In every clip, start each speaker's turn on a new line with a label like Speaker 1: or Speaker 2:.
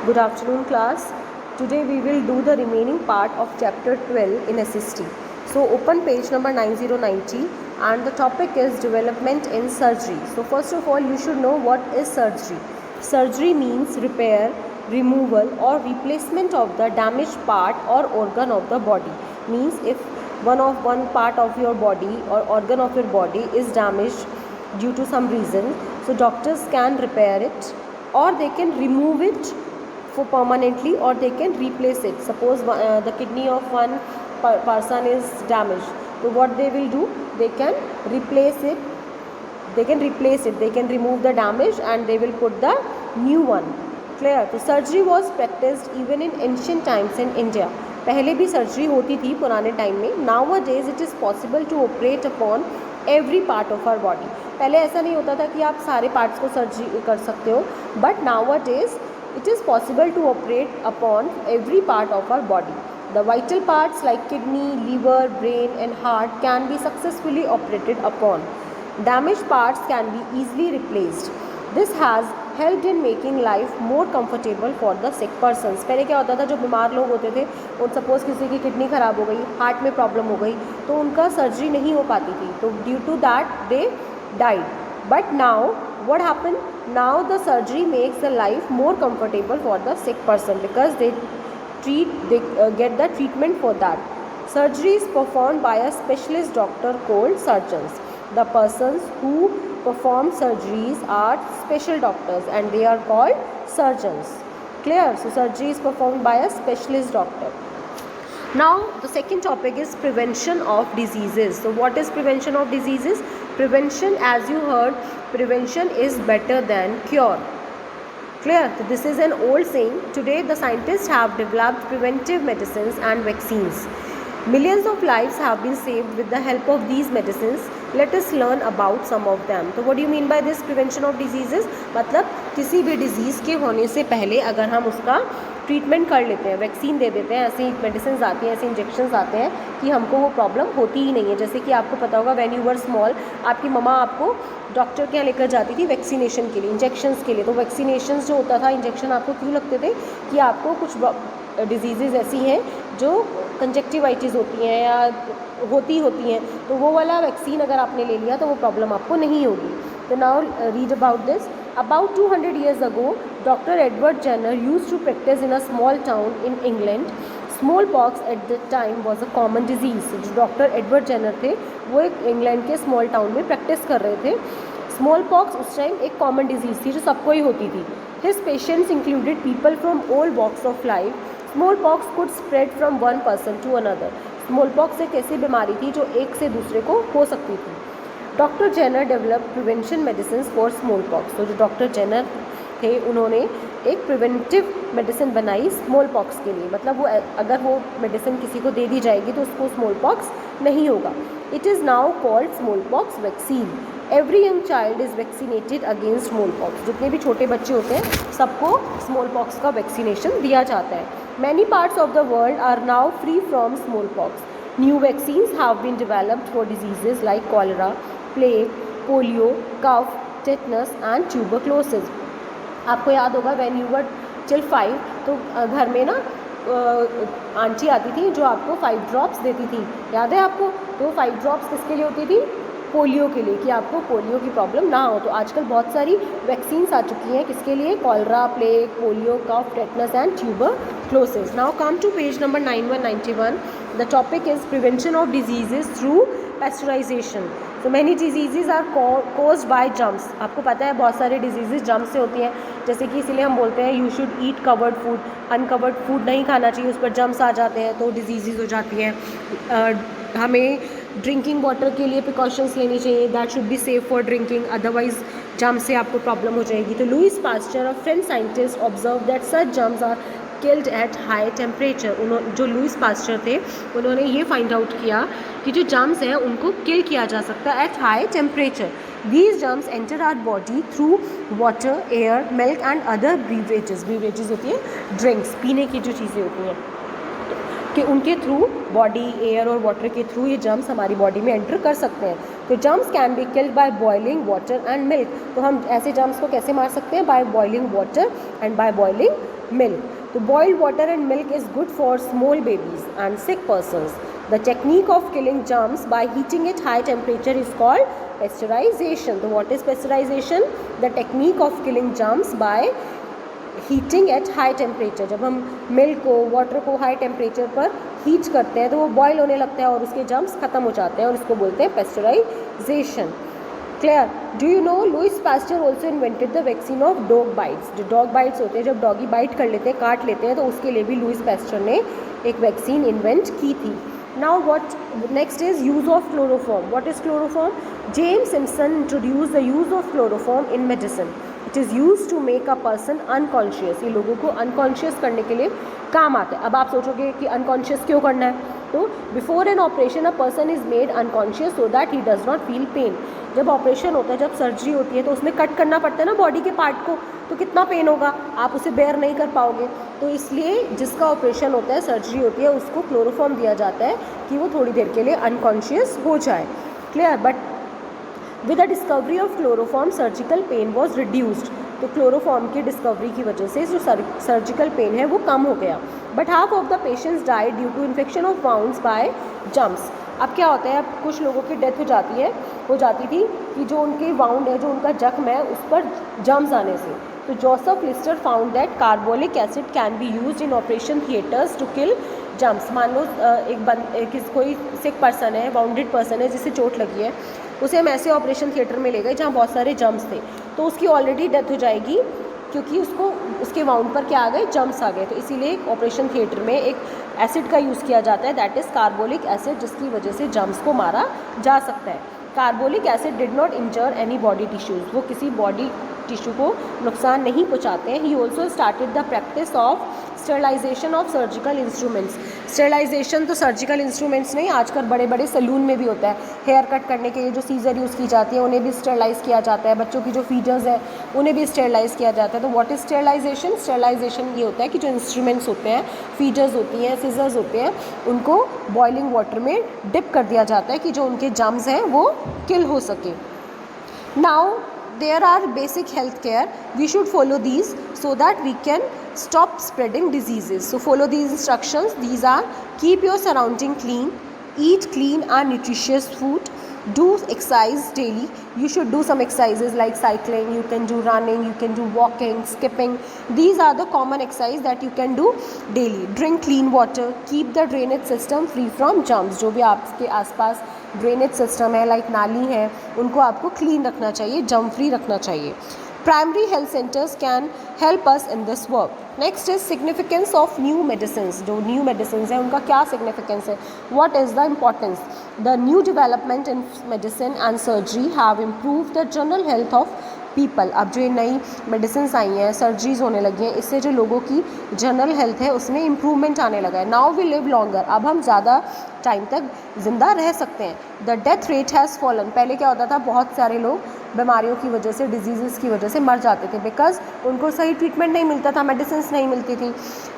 Speaker 1: Good afternoon, class. Today we will do the remaining part of chapter 12 in SST. So open page number 9090 and the topic is development in surgery. So first of all, you should know what is surgery. Surgery means repair, removal or replacement of the damaged part or organ of the body. Means if one part of your body or organ of your body is damaged due to some reason, so doctors can repair it or they can remove it for permanently or they can replace it. Suppose the kidney of one person is damaged, so what they will do, they can replace it, they can remove the damage and they will put the new one. Clear? So surgery was practiced even in ancient times in India. पहले भी surgery होती थी पुराने time में. Nowadays it is possible to operate upon every part of our body. पहले ऐसा नहीं होता था कि आप सारे पार्ट्स को सर्जरी कर सकते हो, but nowadays it is possible to operate upon every part of our body. The vital parts like kidney, liver, brain and heart can be successfully operated upon. Damaged parts can be easily replaced. This has helped in making life more comfortable for the sick persons. पहले क्या होता था, जो बीमार लोग होते थे और सपोज किसी की किडनी ख़राब हो गई, हार्ट में प्रॉब्लम हो गई, तो उनका सर्जरी नहीं हो पाती थी, तो due to that they died. But now what happened? Now the surgery makes the life more comfortable for the sick person because they get the treatment for that. Surgery is performed by a specialist doctor called surgeons. The persons who perform surgeries are special doctors and they are called surgeons. Clear? So surgery is performed by a specialist doctor. Now the second topic is prevention of diseases. So what is prevention of diseases? Prevention, as you heard, prevention is better than cure. Clear? So this is an old saying. Today the scientists have developed preventive medicines and vaccines. Millions of lives have been saved with the help of these medicines. Let us learn about some of them. तो what do you mean by this prevention of diseases? मतलब किसी भी disease के होने से पहले अगर हम उसका ट्रीटमेंट कर लेते हैं, वैक्सीन दे देते हैं, ऐसी मेडिसिन आती हैं, ऐसे इंजेक्शंस आते हैं कि हमको वो प्रॉब्लम होती ही नहीं है. जैसे कि आपको पता होगा, व्हेन यू वर स्मॉल, आपकी मम्मा आपको डॉक्टर के यहाँ लेकर जाती थी वैक्सीनेशन के लिए, इंजेक्शंस के लिए. तो वैक्सीनेशंस जो होता था, इंजेक्शन आपको क्यों लगते थे कि आपको कुछ डिजीज़ ऐसी हैं जो कंजक्टिवाइटिस होती हैं या होती हैं, तो वो वाला वैक्सीन अगर आपने ले लिया तो वो प्रॉब्लम आपको नहीं होगी. तो now read about this. About 200 years ago, Dr. Edward Jenner used to practice in a small town in England. Smallpox at that time was a common disease. जो डॉक्टर एडवर्ड जेनर थे वो एक England के small town में practice कर रहे थे. Smallpox उस टाइम एक कॉमन डिजीज़ थी जो सबको ही होती थी. His patients included people from all walks of life. Smallpox could spread from one person to another. Smallpox एक ऐसी बीमारी थी जो एक से दूसरे को हो सकती थी. Doctor Jenner develop prevention medicine for smallpox. तो जो डॉक्टर जेनर थे उन्होंने एक प्रिवेंटिव मेडिसिन बनाई स्मॉलपॉक्स के लिए. मतलब वो अगर वो मेडिसिन किसी को दे दी जाएगी तो उसको स्मॉलपॉक्स नहीं होगा. It is now called smallpox vaccine. Every young child is vaccinated against smallpox. जितने भी छोटे बच्चे होते हैं सबको स्मॉलपॉक्स का वैक्सीनेशन दिया जाता है. Many parts of the world are now free from smallpox. New vaccines have been developed for diseases like cholera, plague, polio, cough, tetanus and tuberculosis. आपको याद होगा व्हेन यू वर टिल 5, तो घर में ना आंटी आती थी जो आपको 5 ड्रॉप्स देती थी. याद है आपको? तो 5 ड्रॉप्स किसके लिए होती थी? पोलियो के लिए, कि आपको पोलियो की प्रॉब्लम ना हो. तो आजकल बहुत सारी वैक्सीन्स आ चुकी हैं. किसके लिए? Cholera, plague, polio, cough, tetanus and tuberculosis. Now come to page number 9191. The topic is prevention of diseases through pasteurisation. तो many diseases are caused by germs. आपको पता है बहुत सारे डिजीज़ जर्म्स से होती हैं. जैसे कि इसीलिए हम बोलते हैं you should eat covered food. Uncovered food नहीं खाना चाहिए, उस पर जर्म्स आ जाते हैं तो डिजीज़ हो जाती हैं. हमें ड्रिंकिंग वाटर के लिए प्रिकॉशंस लेनी चाहिए. That should be safe for drinking, otherwise germs से आपको प्रॉब्लम हो जाएगी. तो Louis Pasteur, a French scientist, observe that such germs are killed at high temperature. जो लुइस पास्चर थे उन्होंने ये फाइंड आउट किया कि जो जर्म्स हैं उनको किल किया जा सकता है at high temperature. These germs enter our body through water, air, milk and other beverages. Beverages होती है ड्रिंक्स, पीने की जो चीज़ें होती हैं, कि उनके थ्रू बॉडी, एयर और वाटर के थ्रू ये जर्म्स हमारी बॉडी में एंटर कर सकते हैं. तो germs can be killed by boiling water and milk. तो हम ऐसे जर्म्स को कैसे मार सकते हैं? By boiling water and by boiling milk. तो boiled water and milk is good for small babies and sick persons. The technique of killing germs by heating at high temperature is called pasteurization. So what is pasteurization? The technique of killing germs by heating eight high temperature. जब हम milk को, water को high temperature पर heat करते हैं तो वो boil होने लगता है और उसके जर्म्स खत्म हो जाते हैं और इसको बोलते हैं pasteurization. Clear? Do you know Louis Pasteur also invented the vaccine of dog bites. जो डॉग बाइट्स होते हैं, जब डॉगी बाइट कर लेते हैं, काट लेते हैं, तो उसके लिए भी लुइस पास्चर ने एक वैक्सीन इन्वेंट की थी. Now what next is use of chloroform. What is chloroform? James Simpson introduce the use of chloroform in medicine. It is use to make a person unconscious. ये लोगों को unconscious करने के लिए काम आता है. अब आप सोचोगे कि अनकॉन्शियस क्यों करना है? तो before an operation a person is made unconscious so that he does not feel pain. जब ऑपरेशन होता है, जब सर्जरी होती है, तो उसमें कट करना पड़ता है ना बॉडी के पार्ट को, तो कितना पेन होगा, आप उसे बेयर नहीं कर पाओगे. तो इसलिए जिसका ऑपरेशन होता है, सर्जरी होती है, उसको क्लोरोफॉर्म दिया जाता है कि वो थोड़ी देर के लिए अनकॉन्शियस हो जाए. Clear? But with the discovery of chloroform surgical pain was reduced. तो क्लोरोफॉर्म की डिस्कवरी की वजह से जो सर्जिकल पेन है वो कम हो गया. But half of the patients died due to infection of wounds by germs. अब क्या होता है, अब कुछ लोगों की डेथ हो जाती थी कि जो उनके वाउंड है, जो उनका जख्म है, उस पर जम्स आने से. तो Joseph Lister found that carbolic acid can be used in operation theatres to kill germs. मान लो कोई सिक पर्सन है, वाउंडेड पर्सन है, जिसे चोट लगी है, उसे हम ऐसे ऑपरेशन थिएटर में ले गए जहाँ बहुत सारे जम्स थे, तो उसकी ऑलरेडी डेथ हो जाएगी क्योंकि उसके वाउंड पर क्या आ गए, जम्स आ गए. तो इसीलिए ऑपरेशन थिएटर में एक एसिड का यूज़ किया जाता है, दैट इज़ कार्बोलिक एसिड, जिसकी वजह से जम्स को मारा जा सकता है. Carbolic acid did not injure any body tissues. वो किसी बॉडी टिश्यू को नुकसान नहीं पहुँचाते हैं. He also started the practice of sterilization of surgical instruments. Sterilization तो सर्जिकल इंस्ट्रूमेंट्स नहीं, आजकल बड़े बड़े सैलून में भी होता है. हेयर कट करने के लिए जो सीजर यूज़ की जाती है, उन्हें भी स्टरलाइज किया जाता है. बच्चों की जो फीडर्स है, उन्हें भी स्टरलाइज किया जाता है. तो व्हाट इज स्टरलाइजेशन? स्टरलाइजेशन ये होता है कि जो इंस्ट्रूमेंट्स होते हैं, फीडर्स होती हैं, सीजर्स होते हैं, उनको बॉइलिंग वाटर में डिप कर दिया जाता है कि जो उनके जम्स हैं वो किल हो सके. Now there are basic health care. We should follow these so that we can stop spreading diseases. So follow these instructions. These are: keep your surrounding clean, eat clean and nutritious food, do exercise daily. You should do some exercises like cycling, you can do running, you can do walking, skipping. These are the common exercise that you can do daily. Drink clean water, keep the drainage system free from germs. जो भी आपके आसपास drainage system है, like नाली है, उनको आपको clean रखना चाहिए, जर्म फ्री रखना चाहिए. Primary health centres can help us in this work. Next is significance of new medicines. जो न्यू मेडिसिन्स हैं उनका क्या सिग्निफिकेंस है? What is the importance? The new development in medicine and surgery have improve the general health of people. अब जो ये नई medicine आई हैं, सर्जरीज होने लगी हैं, इससे जो लोगों की जनरल हेल्थ है उसमें इम्प्रूवमेंट आने लगा है. Now we live longer. अब हम ज़्यादा टाइम तक ज़िंदा रह सकते हैं. The death rate has fallen. पहले क्या होता था, बहुत सारे लोग बीमारियों की वजह से, डिजीज़ की वजह से मर जाते थे बिकॉज उनको सही ट्रीटमेंट नहीं मिलता था, मेडिसिन नहीं मिलती थी.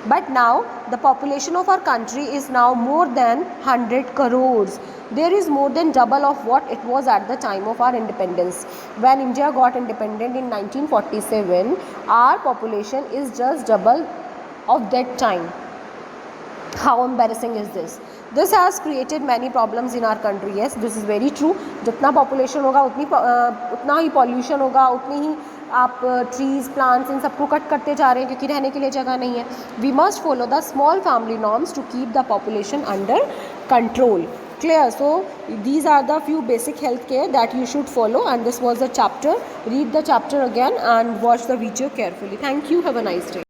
Speaker 1: But now the population of our country is now more than 100 crores. There is more than double of what it was at the time of our independence. When India got independent in 1947, our population is just double of that time. How embarrassing is this? This has created many problems in our country. Yes, this is very true. जितना population होगा उतना ही pollution होगा, उतनी ही आप trees, plants, इन सबको cut करते जा रहे हैं क्योंकि रहने के लिए जगह नहीं है. We must follow the small family norms to keep the population under control. Clear? So these are the few basic health care that you should follow, and this was the chapter. Read the chapter again and watch the video carefully. Thank you. Have a nice day.